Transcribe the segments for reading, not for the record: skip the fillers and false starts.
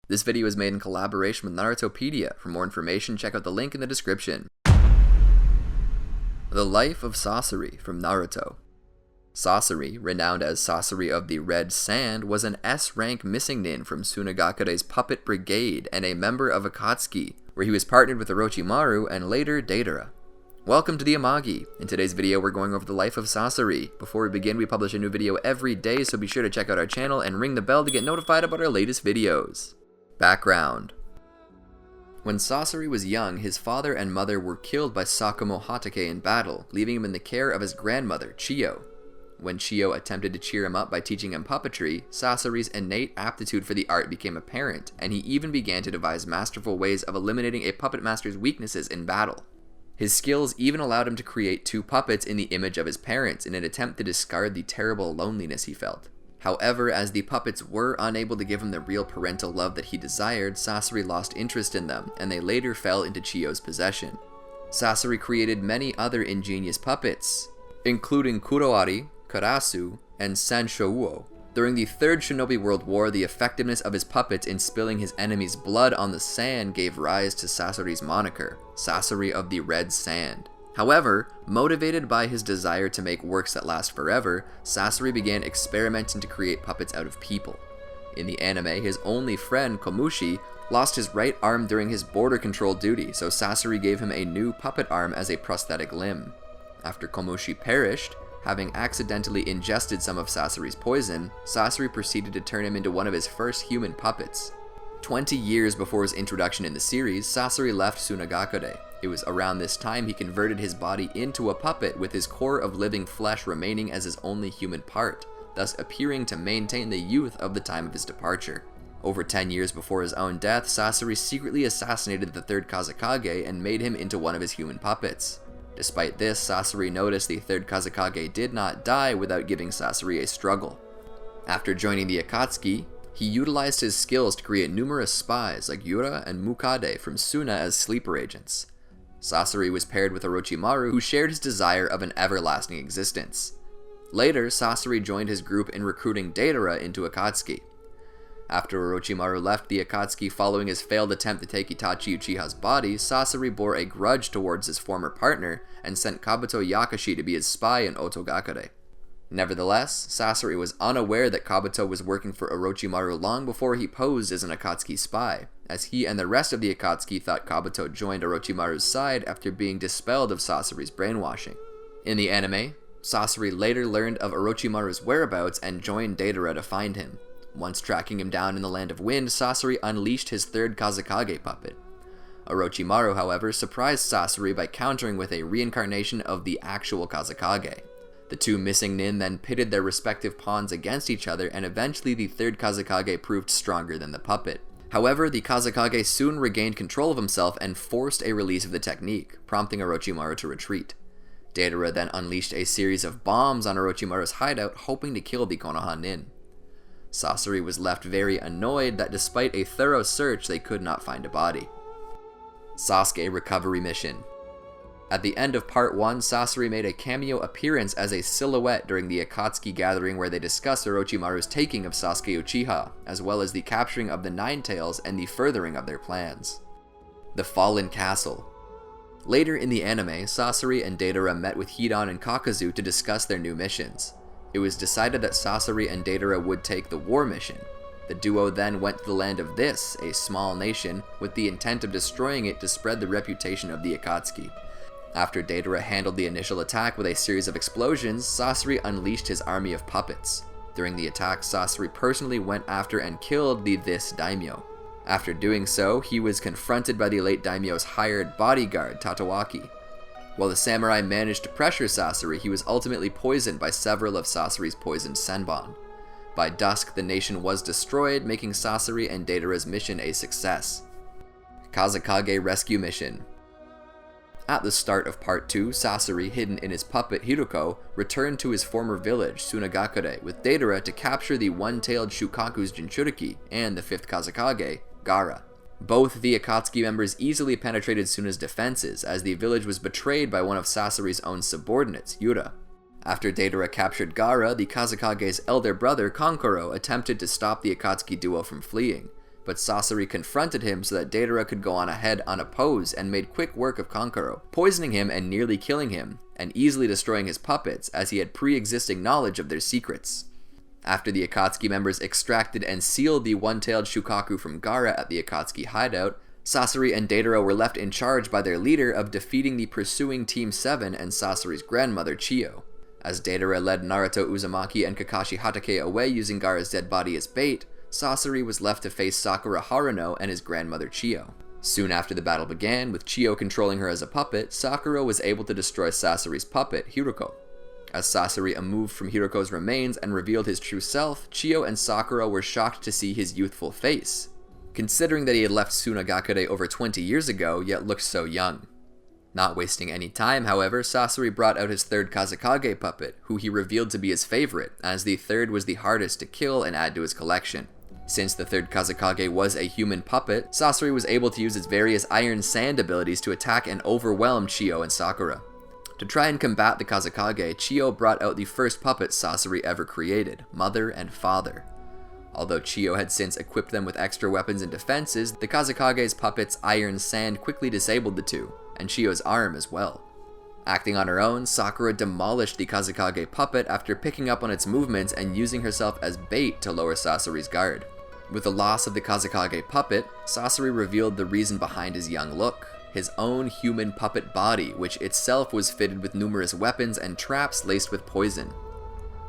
This video is made in collaboration with NARUTOPEDIA. For more information, check out the link in the description. The Life of Sasori from Naruto. Sasori, renowned as Sasori of the Red Sand, was an S-rank missing-nin from Sunagakure's puppet Brigade and a member of Akatsuki, where he was partnered with Orochimaru and later Deidara. Welcome to the Amagi. In today's video, we're going over the life of Sasori. Before we begin, we publish a new video every day, so be sure to check out our channel and ring the bell to get notified about our latest videos. Background. When Sasori was young, his father and mother were killed by Sakumo Hatake in battle, leaving him in the care of his grandmother, Chiyo. When Chiyo attempted to cheer him up by teaching him puppetry, Sasori's innate aptitude for the art became apparent, and he even began to devise masterful ways of eliminating a puppet master's weaknesses in battle. His skills even allowed him to create two puppets in the image of his parents in an attempt to discard the terrible loneliness he felt. However, as the puppets were unable to give him the real parental love that he desired, Sasori lost interest in them, and they later fell into Chiyo's possession. Sasori created many other ingenious puppets, including Kuroari, Karasu, and Sanshouo. During the Third Shinobi World War, the effectiveness of his puppets in spilling his enemy's blood on the sand gave rise to Sasori's moniker, Sasori of the Red Sand. However, motivated by his desire to make works that last forever, Sasori began experimenting to create puppets out of people. In the anime, his only friend, Komushi, lost his right arm during his border control duty, so Sasori gave him a new puppet arm as a prosthetic limb. After Komushi perished, having accidentally ingested some of Sasori's poison, Sasori proceeded to turn him into one of his first human puppets. 20 years before his introduction in the series, Sasori left Sunagakure. It was around this time he converted his body into a puppet, with his core of living flesh remaining as his only human part, thus appearing to maintain the youth of the time of his departure. Over 10 years before his own death, Sasori secretly assassinated the third Kazekage and made him into one of his human puppets. Despite this, Sasori noticed the third Kazekage did not die without giving Sasori a struggle. After joining the Akatsuki, he utilized his skills to create numerous spies like Yura and Mukade from Suna as sleeper agents. Sasori was paired with Orochimaru, who shared his desire of an everlasting existence. Later, Sasori joined his group in recruiting Deidara into Akatsuki. After Orochimaru left the Akatsuki following his failed attempt to take Itachi Uchiha's body, Sasori bore a grudge towards his former partner and sent Kabuto Yakashi to be his spy in Otogakure. Nevertheless, Sasori was unaware that Kabuto was working for Orochimaru long before he posed as an Akatsuki spy, as he and the rest of the Akatsuki thought Kabuto joined Orochimaru's side after being dispelled of Sasori's brainwashing. In the anime, Sasori later learned of Orochimaru's whereabouts and joined Deidara to find him. Once tracking him down in the Land of Wind, Sasori unleashed his third Kazekage puppet. Orochimaru, however, surprised Sasori by countering with a reincarnation of the actual Kazekage. The two missing-nin then pitted their respective pawns against each other, and eventually the third Kazekage proved stronger than the puppet. However, the Kazekage soon regained control of himself and forced a release of the technique, prompting Orochimaru to retreat. Deidara then unleashed a series of bombs on Orochimaru's hideout, hoping to kill the Konoha-nin. Sasori was left very annoyed that despite a thorough search, they could not find a body. Sasuke Recovery Mission. At the end of Part 1, Sasori made a cameo appearance as a silhouette during the Akatsuki gathering where they discussed Orochimaru's taking of Sasuke Uchiha, as well as the capturing of the Nine Tails and the furthering of their plans. The Fallen Castle. Later in the anime, Sasori and Deidara met with Hidan and Kakazu to discuss their new missions. It was decided that Sasori and Deidara would take the war mission. The duo then went to the land of This, a small nation, with the intent of destroying it to spread the reputation of the Akatsuki. After Deidara handled the initial attack with a series of explosions, Sasori unleashed his army of puppets. During the attack, Sasori personally went after and killed the This daimyo. After doing so, he was confronted by the late daimyo's hired bodyguard, Tatawaki. While the samurai managed to pressure Sasori, he was ultimately poisoned by several of Sasori's poisoned senbon. By dusk, the nation was destroyed, making Sasori and Deidara's mission a success. Kazekage Rescue Mission. At the start of Part 2, Sasori, hidden in his puppet Hiruko, returned to his former village, Sunagakure, with Deidara to capture the one-tailed Shukaku's Jinchuriki and the fifth Kazekage, Gaara. Both the Akatsuki members easily penetrated Suna's defenses, as the village was betrayed by one of Sasori's own subordinates, Yura. After Deidara captured Gaara, the Kazekage's elder brother, Kankuro, attempted to stop the Akatsuki duo from fleeing, but Sasori confronted him so that Deidara could go on ahead unopposed and made quick work of Kankuro, poisoning him and nearly killing him, and easily destroying his puppets as he had pre-existing knowledge of their secrets. After the Akatsuki members extracted and sealed the one-tailed Shukaku from Gaara at the Akatsuki hideout, Sasori and Deidara were left in charge by their leader of defeating the pursuing Team 7 and Sasori's grandmother Chiyo. As Deidara led Naruto Uzumaki and Kakashi Hatake away using Gaara's dead body as bait, Sasori was left to face Sakura Haruno and his grandmother Chiyo. Soon after the battle began, with Chiyo controlling her as a puppet, Sakura was able to destroy Sasori's puppet, Hiruko. As Sasori moved from Hiruko's remains and revealed his true self, Chiyo and Sakura were shocked to see his youthful face, considering that he had left Sunagakure over 20 years ago, yet looked so young. Not wasting any time, however, Sasori brought out his third Kazekage puppet, who he revealed to be his favorite, as the third was the hardest to kill and add to his collection. Since the third Kazekage was a human puppet, Sasori was able to use its various Iron Sand abilities to attack and overwhelm Chiyo and Sakura. To try and combat the Kazekage, Chiyo brought out the first puppets Sasori ever created, Mother and Father. Although Chiyo had since equipped them with extra weapons and defenses, the Kazekage's puppet's Iron Sand quickly disabled the two, and Chiyo's arm as well. Acting on her own, Sakura demolished the Kazekage puppet after picking up on its movements and using herself as bait to lower Sasori's guard. With the loss of the Kazekage puppet, Sasori revealed the reason behind his young look: his own human puppet body, which itself was fitted with numerous weapons and traps laced with poison.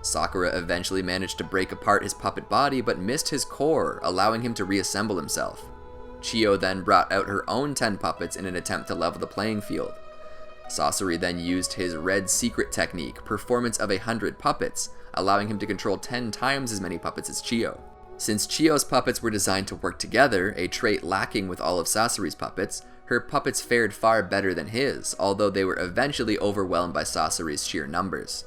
Sakura eventually managed to break apart his puppet body but missed his core, allowing him to reassemble himself. Chiyo then brought out her own 10 puppets in an attempt to level the playing field. Sasori then used his Red Secret technique, Performance of 100 Puppets, allowing him to control 10 times as many puppets as Chiyo. Since Chiyo's puppets were designed to work together, a trait lacking with all of Sasori's puppets, her puppets fared far better than his, although they were eventually overwhelmed by Sasori's sheer numbers.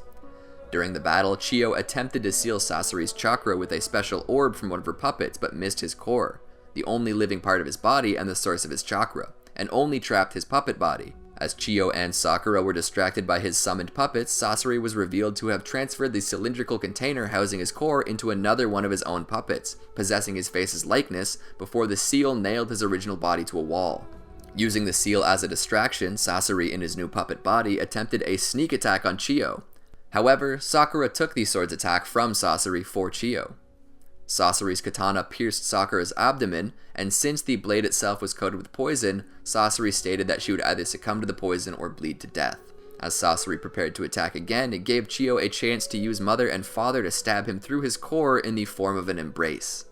During the battle, Chiyo attempted to seal Sasori's chakra with a special orb from one of her puppets, but missed his core, the only living part of his body and the source of his chakra, and only trapped his puppet body. As Chiyo and Sakura were distracted by his summoned puppets, Sasori was revealed to have transferred the cylindrical container housing his core into another one of his own puppets, possessing his face's likeness, before the seal nailed his original body to a wall. Using the seal as a distraction, Sasori in his new puppet body attempted a sneak attack on Chiyo. However, Sakura took the sword's attack from Sasori for Chiyo. Sasori's katana pierced Sakura's abdomen, and since the blade itself was coated with poison, Sasori stated that she would either succumb to the poison or bleed to death. As Sasori prepared to attack again, it gave Chiyo a chance to use Mother and Father to stab him through his core in the form of an embrace.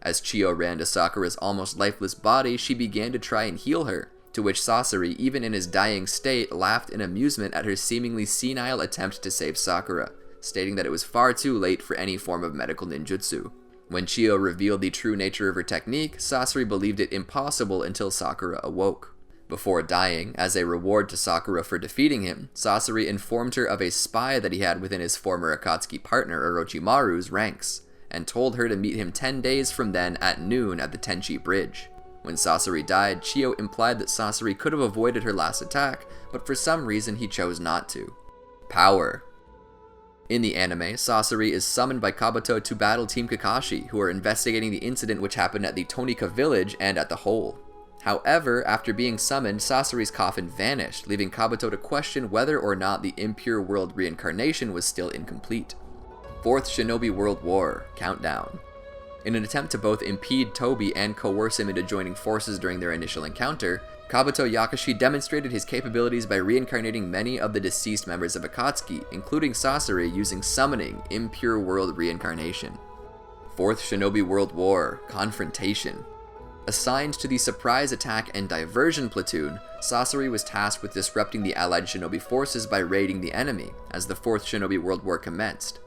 As Chiyo ran to Sakura's almost lifeless body, she began to try and heal her, to which Sasori, even in his dying state, laughed in amusement at her seemingly senile attempt to save Sakura, stating that it was far too late for any form of medical ninjutsu. When Chiyo revealed the true nature of her technique, Sasori believed it impossible until Sakura awoke. Before dying, as a reward to Sakura for defeating him, Sasori informed her of a spy that he had within his former Akatsuki partner Orochimaru's ranks, and told her to meet him 10 days from then at noon at the Tenchi Bridge. When Sasori died, Chiyo implied that Sasori could have avoided her last attack, but for some reason he chose not to. Power. In the anime, Sasori is summoned by Kabuto to battle Team Kakashi, who are investigating the incident which happened at the Tonika village and at the hole. However, after being summoned, Sasori's coffin vanished, leaving Kabuto to question whether or not the Impure World reincarnation was still incomplete. 4th Shinobi World War Countdown. In an attempt to both impede Tobi and coerce him into joining forces during their initial encounter, Kabuto Yakashi demonstrated his capabilities by reincarnating many of the deceased members of Akatsuki, including Sasori, using summoning Impure World reincarnation. 4th Shinobi World War Confrontation. Assigned to the Surprise Attack and Diversion Platoon, Sasori was tasked with disrupting the allied shinobi forces by raiding the enemy, as the 4th Shinobi World War commenced.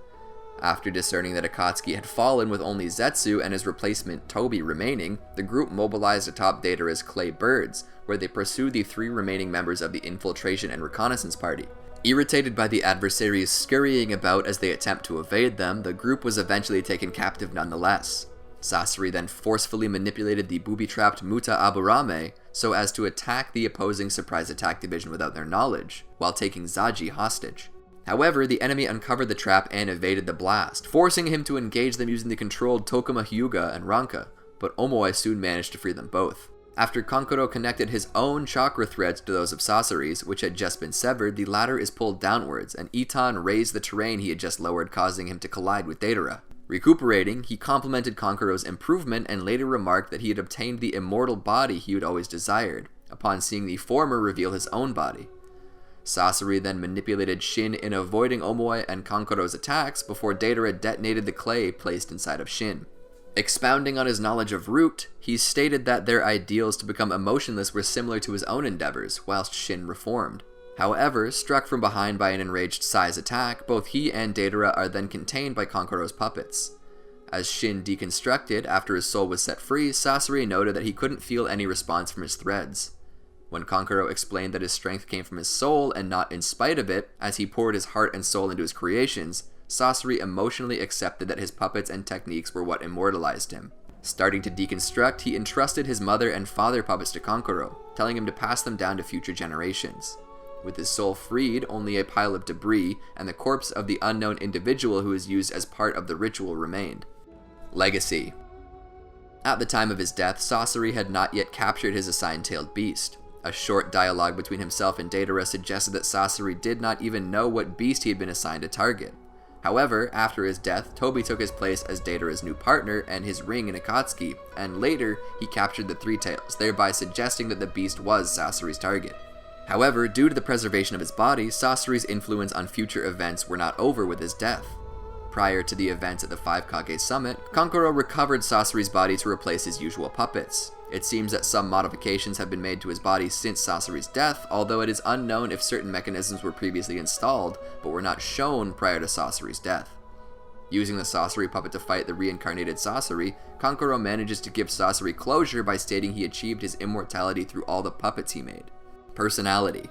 After discerning that Akatsuki had fallen with only Zetsu and his replacement Tobi remaining, the group mobilized atop Deidara's Clay Birds, where they pursued the 3 remaining members of the Infiltration and Reconnaissance Party. Irritated by the adversaries scurrying about as they attempt to evade them, the group was eventually taken captive nonetheless. Sasori then forcefully manipulated the booby-trapped Muta Aburame so as to attack the opposing Surprise Attack Division without their knowledge, while taking Zaji hostage. However, the enemy uncovered the trap and evaded the blast, forcing him to engage them using the controlled Tokuma Hyuga and Ranka, but Omoi soon managed to free them both. After Kankuro connected his own chakra threads to those of Sasori's, which had just been severed, the latter is pulled downwards, and Itan raised the terrain he had just lowered, causing him to collide with Deidara. Recuperating, he complimented Kankuro's improvement and later remarked that he had obtained the immortal body he had always desired, upon seeing the former reveal his own body. Sasori then manipulated Shin in avoiding Omoi and Kankuro's attacks before Deidara detonated the clay placed inside of Shin. Expounding on his knowledge of Root, he stated that their ideals to become emotionless were similar to his own endeavors, whilst Shin reformed. However, struck from behind by an enraged Sai's attack, both he and Deidara are then contained by Kankuro's puppets. As Shin deconstructed after his soul was set free, Sasori noted that he couldn't feel any response from his threads. When Kankuro explained that his strength came from his soul and not in spite of it, as he poured his heart and soul into his creations, Sasori emotionally accepted that his puppets and techniques were what immortalized him. Starting to deconstruct, he entrusted his mother and father puppets to Kankuro, telling him to pass them down to future generations. With his soul freed, only a pile of debris and the corpse of the unknown individual who was used as part of the ritual remained. Legacy. At the time of his death, Sasori had not yet captured his assigned tailed beast. A short dialogue between himself and Deidara suggested that Sasori did not even know what beast he had been assigned to target. However, after his death, Tobi took his place as Deidara's new partner and his ring in Akatsuki, and later he captured the Three Tails, thereby suggesting that the beast was Sasori's target. However, due to the preservation of his body, Sasori's influence on future events were not over with his death. Prior to the events at the Five Kage Summit, Kankuro recovered Sasori's body to replace his usual puppets. It seems that some modifications have been made to his body since Sasori's death, although it is unknown if certain mechanisms were previously installed, but were not shown prior to Sasori's death. Using the Sasori puppet to fight the reincarnated Sasori, Kankuro manages to give Sasori closure by stating he achieved his immortality through all the puppets he made. Personality.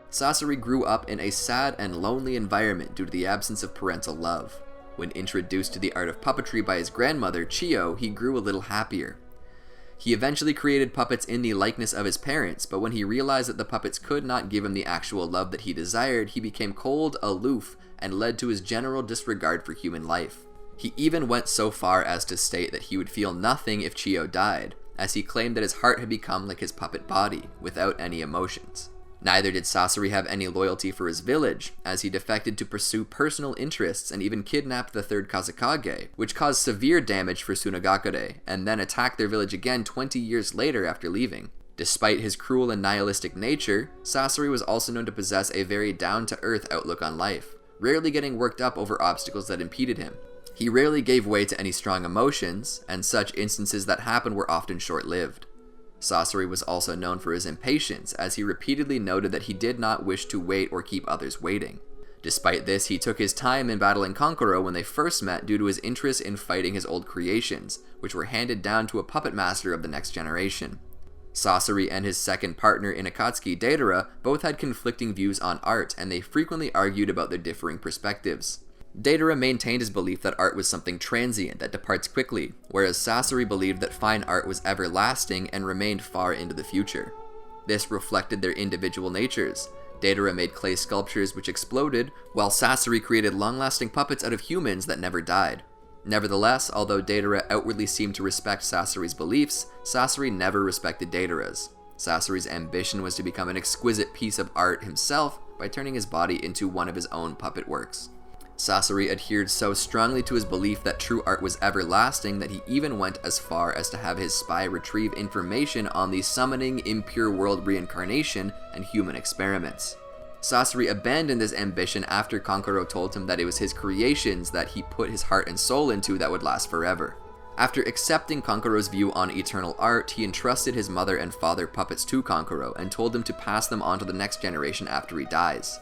Sasori grew up in a sad and lonely environment due to the absence of parental love. When introduced to the art of puppetry by his grandmother, Chiyo, he grew a little happier. He eventually created puppets in the likeness of his parents, but when he realized that the puppets could not give him the actual love that he desired, he became cold, aloof, and led to his general disregard for human life. He even went so far as to state that he would feel nothing if Chiyo died, as he claimed that his heart had become like his puppet body, without any emotions. Neither did Sasori have any loyalty for his village, as he defected to pursue personal interests and even kidnapped the third Kazekage, which caused severe damage for Sunagakure, and then attacked their village again 20 years later after leaving. Despite his cruel and nihilistic nature, Sasori was also known to possess a very down-to-earth outlook on life, rarely getting worked up over obstacles that impeded him. He rarely gave way to any strong emotions, and such instances that happened were often short-lived. Sasori was also known for his impatience, as he repeatedly noted that he did not wish to wait or keep others waiting. Despite this, he took his time in battling Kankuro when they first met due to his interest in fighting his old creations, which were handed down to a puppet master of the next generation. Sasori and his second partner in Akatsuki, Deidara, both had conflicting views on art, and they frequently argued about their differing perspectives. Deidara maintained his belief that art was something transient that departs quickly, whereas Sasori believed that fine art was everlasting and remained far into the future. This reflected their individual natures. Deidara made clay sculptures which exploded, while Sasori created long-lasting puppets out of humans that never died. Nevertheless, although Deidara outwardly seemed to respect Sasori's beliefs, Sasori never respected Deidara's. Sasori's ambition was to become an exquisite piece of art himself by turning his body into one of his own puppet works. Sasori adhered so strongly to his belief that true art was everlasting that he even went as far as to have his spy retrieve information on the summoning, impure world reincarnation, and human experiments. Sasori abandoned this ambition after Kankuro told him that it was his creations that he put his heart and soul into that would last forever. After accepting Kankuro's view on eternal art, he entrusted his mother and father puppets to Kankuro and told him to pass them on to the next generation after he dies.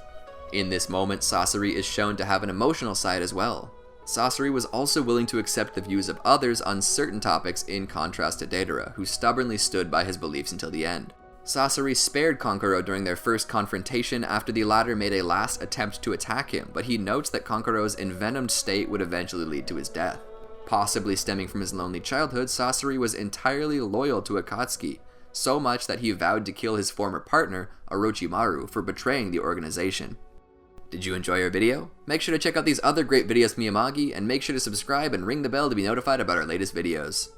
In this moment, Sasori is shown to have an emotional side as well. Sasori was also willing to accept the views of others on certain topics in contrast to Deidara, who stubbornly stood by his beliefs until the end. Sasori spared Kankuro during their first confrontation after the latter made a last attempt to attack him, but he notes that Kankuro's envenomed state would eventually lead to his death. Possibly stemming from his lonely childhood, Sasori was entirely loyal to Akatsuki, so much that he vowed to kill his former partner, Orochimaru, for betraying the organization. Did you enjoy our video? Make sure to check out these other great videos from Amagi, and make sure to subscribe and ring the bell to be notified about our latest videos.